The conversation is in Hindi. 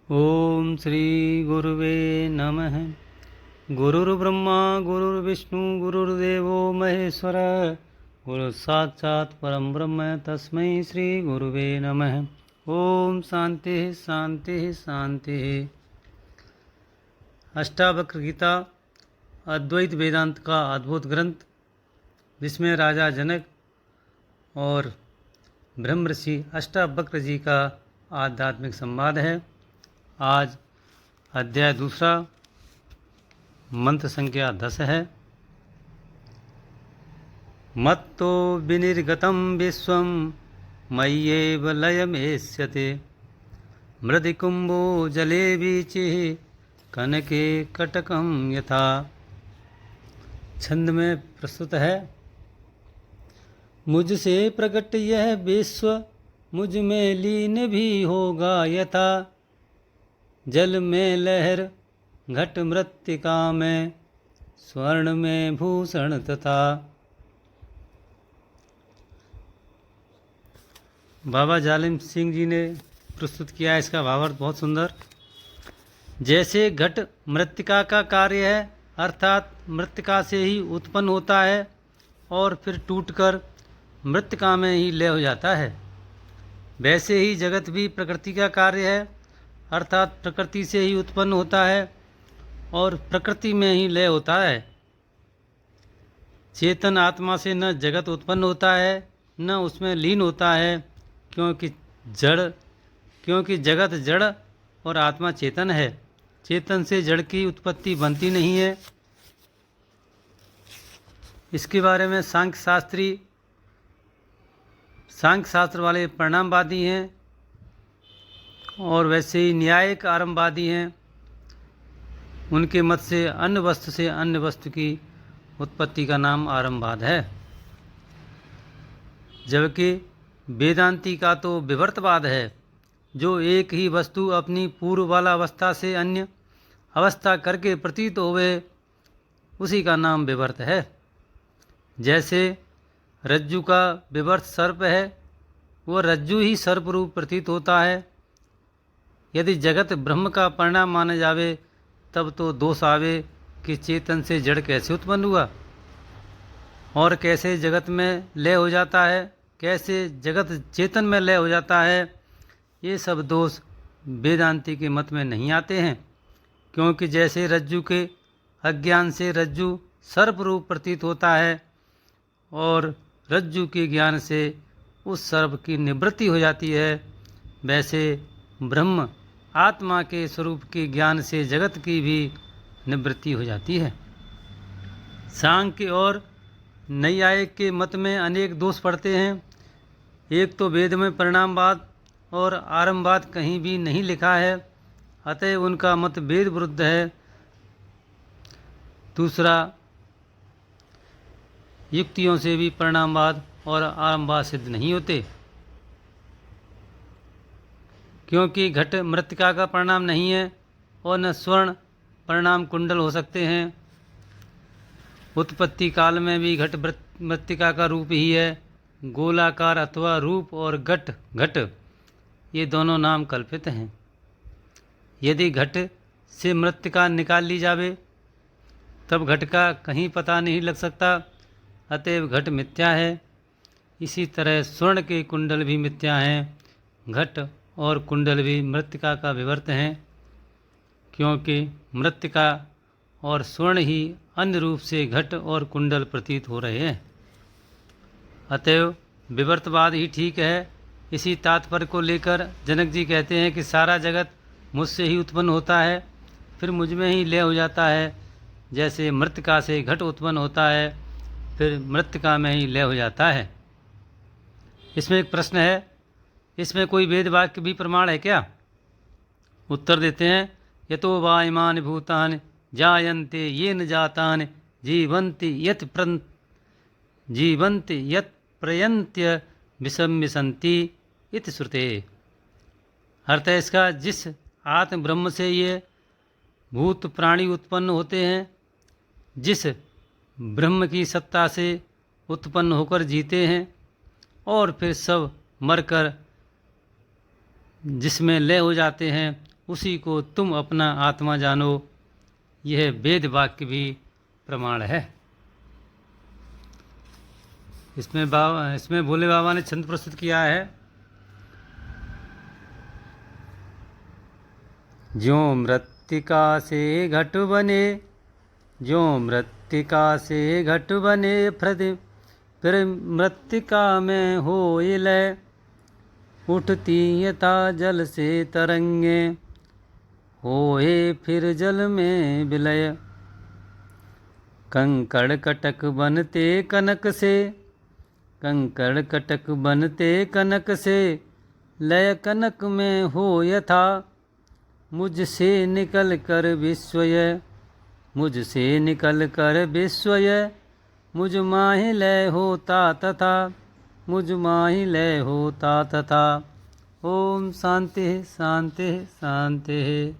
ओम श्री गुरुवे नमः। गुरुर्ब्रह्मा गुरुर्विष्णु गुरुर्देवो महेश्वर गुरु साक्षात् परम ब्रह्म तस्मै श्री गुरुवे नमः। ओम शांति शांति शांति। अष्टावक्र गीता अद्वैत वेदांत का अद्भुत ग्रंथ, जिसमें राजा जनक और ब्रह्म ऋषि अष्टावक्र जी का आध्यात्मिक संवाद है। आज अध्याय दूसरा, मंत्र संख्या 10 है। मत्तो विनिर्गतं विश्वं मय्येव लयमेष्यते मृदिकुम्भो जले वीचिः कनके कटकं यथा। छंद में प्रस्तुत है। मुझसे प्रकट यह विश्व मुझ में लीन भी होगा यथा। जल में लहर घट मृत्तिका में स्वर्ण में भूषण तथा। बाबा जालिम सिंह जी ने प्रस्तुत किया है इसका भावार्थ बहुत सुंदर। जैसे घट मृत्तिका का कार्य है, अर्थात मृत्तिका से ही उत्पन्न होता है और फिर टूटकर मृत्तिका में ही लय हो जाता है, वैसे ही जगत भी प्रकृति का कार्य है, अर्थात प्रकृति से ही उत्पन्न होता है और प्रकृति में ही लय होता है। चेतन आत्मा से न जगत उत्पन्न होता है न उसमें लीन होता है, क्योंकि जगत जड़ और आत्मा चेतन है। चेतन से जड़ की उत्पत्ति बनती नहीं है। इसके बारे में सांख्य शास्त्र वाले परिणामवादी हैं और वैसे ही न्यायिक आरंभवादी हैं। उनके मत से अन्य वस्तु से अन्य वस्तु की उत्पत्ति का नाम आरंभवाद है, जबकि वेदांती का तो विवर्तवाद है, जो एक ही वस्तु अपनी पूर्व वाला अवस्था से अन्य अवस्था करके प्रतीत होवे, उसी का नाम विवर्त है। जैसे रज्जु का विवर्त सर्प है, वह रज्जु ही सर्प रूप प्रतीत होता है। यदि जगत ब्रह्म का परिणाम माना जावे तब तो दोष आवे कि चेतन से जड़ कैसे उत्पन्न हुआ और कैसे जगत में लय हो जाता है, कैसे जगत चेतन में लय हो जाता है। ये सब दोष वेदांती के मत में नहीं आते हैं, क्योंकि जैसे रज्जु के अज्ञान से रज्जु सर्प रूप प्रतीत होता है और रज्जु के ज्ञान से उस सर्प की निवृत्ति हो जाती है, वैसे ब्रह्म आत्मा के स्वरूप के ज्ञान से जगत की भी निवृत्ति हो जाती है। सांख्य और नैयायिक के मत में अनेक दोष पड़ते हैं। एक तो वेद में परिणामवाद और आरंभवाद कहीं भी नहीं लिखा है, अतः उनका मत वेद विरुद्ध है। दूसरा, युक्तियों से भी परिणामवाद और आरंभवाद सिद्ध नहीं होते, क्योंकि घट मृत्तिका का परिणाम नहीं है और न स्वर्ण परिणाम कुंडल हो सकते हैं। उत्पत्ति काल में भी घट मृत्तिका का रूप ही है। गोलाकार अथवा रूप और घट ये दोनों नाम कल्पित हैं। यदि घट से मृत्तिका निकाल ली जावे तब घट का कहीं पता नहीं लग सकता, अतएव घट मिथ्या है। इसी तरह स्वर्ण के कुंडल भी मिथ्या हैं। घट और कुंडल भी मृत्तिका का विवर्त हैं, क्योंकि मृत्तिका और स्वर्ण ही अन्य रूप से घट और कुंडल प्रतीत हो रहे हैं। अतएव विवर्तवाद ही ठीक है। इसी तात्पर्य को लेकर जनक जी कहते हैं कि सारा जगत मुझसे ही उत्पन्न होता है, फिर मुझ में ही लय हो जाता है। जैसे मृत्तिका से घट उत्पन्न होता है, फिर मृत्तिका में ही लय हो जाता है। इसमें एक प्रश्न है, इसमें कोई वेद वाक्य भी प्रमाण है क्या? उत्तर देते हैं, यतो वा इमानि भूतानि जायन्ते येन जातानि जीवन्ति यत् प्रयन्त्य विषम्यसन्ति इति श्रुते। अर्थ है इसका, जिस आत्म ब्रह्म से ये भूत प्राणी उत्पन्न होते हैं, जिस ब्रह्म की सत्ता से उत्पन्न होकर जीते हैं और फिर सब मरकर जिसमें लय हो जाते हैं, उसी को तुम अपना आत्मा जानो। यह वेद वाक्य भी प्रमाण है। इसमें भोले बाबा ने छंद प्रस्तुत किया है। ज्यों मृत्तिका से घट बने, ज्यों मृत्तिका से घट बने, फिर मृत्तिका में होए लय, उठती यथा जल से तरंगे, होए फिर जल में विलय। कंकड़ कटक बनते कनक से, कंकड़ कटक बनते कनक से, लय कनक में हो यथा, मुझसे निकल कर विस्वय, मुझसे निकल कर विस्वय, मुझ माहि लय होता तथा, मुझ माहि लय होता तथा। ओम शांति शांति शांति।